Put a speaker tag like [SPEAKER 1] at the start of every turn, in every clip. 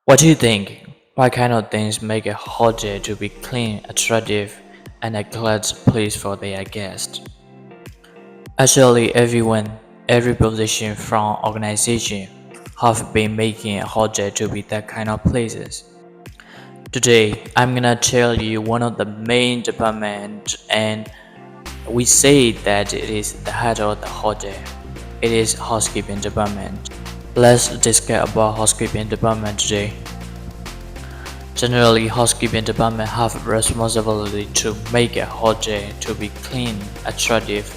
[SPEAKER 1] What do you think? What kind of things make a hotel to be clean, attractive, and a glad place for their guests? Actually, every position from organization have been making a hotel to be that kind of places. Today, I'm gonna tell you one of the main departments, and we say that it is the head of the hotel. It is housekeeping department. Let's discuss about housekeeping department today. Generally, housekeeping department have responsibility to make a hotel to be clean, attractive,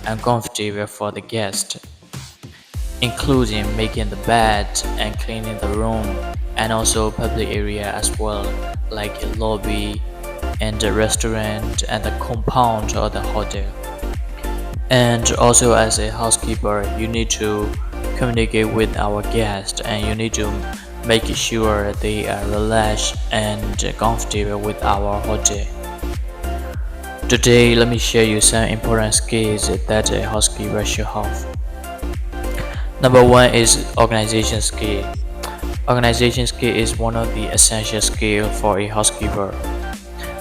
[SPEAKER 1] and comfortable for the guest, including making the bed and cleaning the room, and also public area as well, like a lobby and the restaurant and the compound of the hotel. And also as a housekeeper, you need to communicate with our guests and you need to make sure they are relaxed and comfortable with our hotel. Today, let me share you some important skills that a housekeeper should have. Number one is organization skill. Organization skill is one of the essential skills for a housekeeper.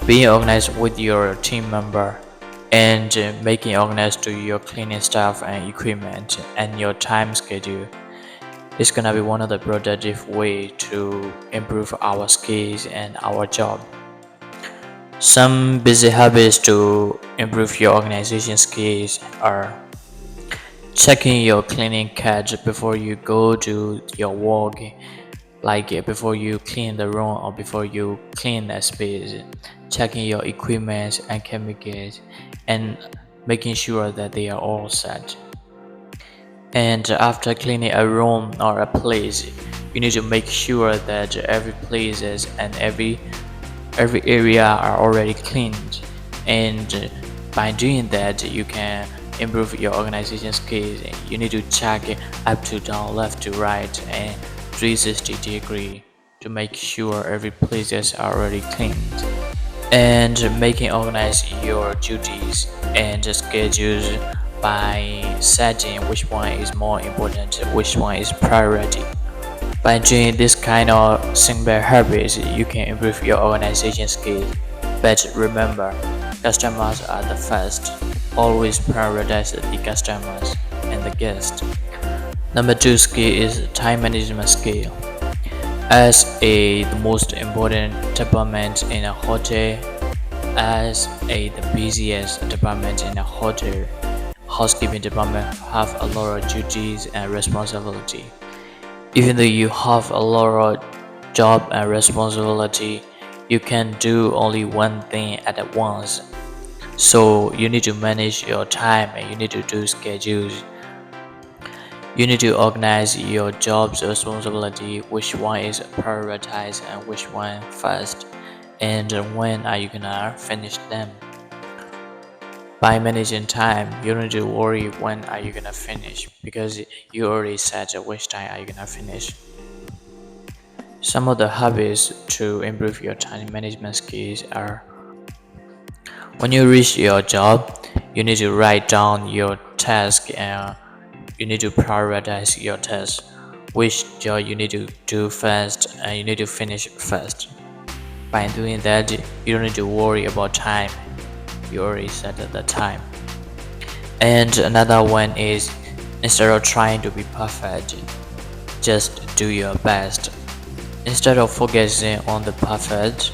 [SPEAKER 1] Being organized with your team member and making organized to your cleaning staff and equipment and your time schedule is gonna be one of the productive way to improve our skills and our job. Some busy habits to improve your organization skills are checking your cleaning catch before you go to your work, like before you clean the room or before you clean the space, checking your equipment and chemicals and making sure that they are all set. And after cleaning a room or a place, you need to make sure that every places and every area are already cleaned. And by doing that, you can improve your organization skills. You need to check up to down, left to right, and 360 degree to make sure every places are already cleaned. And making organize your duties and schedules by setting which one is more important, which one is priority. By doing this kind of simple habits, you can improve your organization skills. But remember, customers are the first. Always prioritize the customers and the guests. Number two skill is time management skill. As the most important department in a hotel, as the busiest department in a hotel, housekeeping department have a lot of duties and responsibility. Even though you have a lot of job and responsibility, you can do only one thing at once. So you need to manage your time and you need to do schedules. You need to organize your job's responsibility, which one is prioritized and which one first, and when are you gonna finish them. By managing time, you don't need to worry when are you gonna finish because you already set which time are you gonna finish. Some of the habits to improve your time management skills are: when you reach your job, you need to write down your task and you need to prioritize your tasks. Which job you need to do first and you need to finish first. By doing that, you don't need to worry about time. You already set the time. And another one is, instead of trying to be perfect, just do your best. Instead of focusing on the perfect,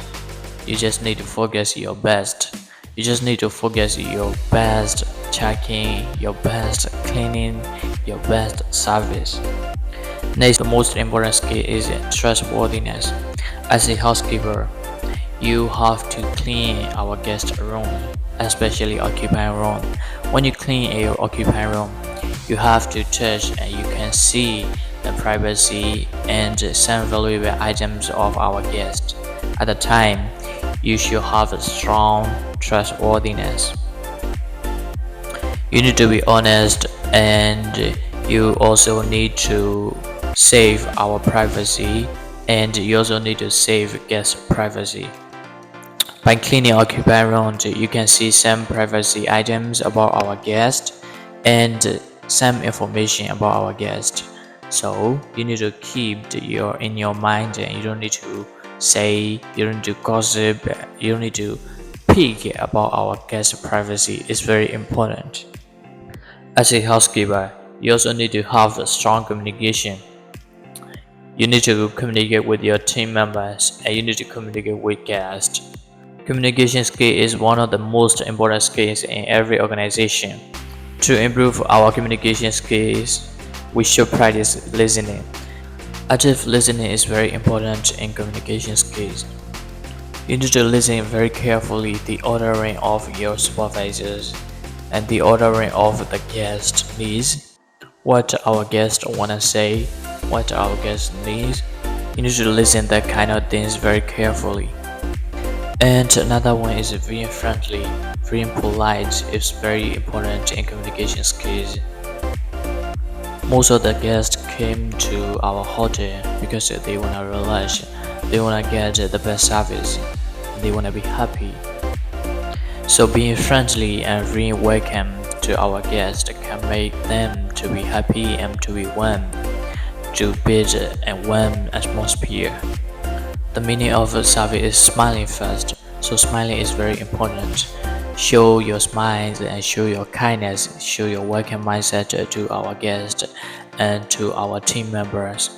[SPEAKER 1] you just need to focus your best. You just need to focus your best checking, your best cleaning, your best service. Next, the most important skill is trustworthiness. As a housekeeper, you have to clean our guest room, especially occupying room. When you clean a occupying room, you have to touch and you can see the privacy and some valuable items of our guests. At the time, you should have a strong trustworthiness. You need to be honest and you also need to save our privacy and you also need to save guest privacy. By cleaning occupying rooms, you can see some privacy items about our guest and some information about our guest. So you need to keep your in your mind, and you don't need to say, you don't need to gossip, you don't need to peek about our guest privacy. It's very important. As a housekeeper, you also need to have a strong communication. You need to communicate with your team members, and you need to communicate with guests. Communication skill is one of the most important skills in every organization. To improve our communication skills, we should practice listening. Active listening is very important in communication skills. You need to listen very carefully the ordering of your supervisors and the ordering of the guest needs. What our guests wanna say, what our guest needs. You need to listen that kind of things very carefully. And another one is being friendly, being polite is very important in communication skills. Most of the guests came to our hotel because they wanna relax, they wanna get the best service, they wanna be happy. So being friendly and being welcome to our guests can make them to be happy and to be warm, to build a warm atmosphere. The meaning of a service is smiling first, so smiling is very important. Show your smiles and show your kindness, show your welcome mindset to our guests and to our team members.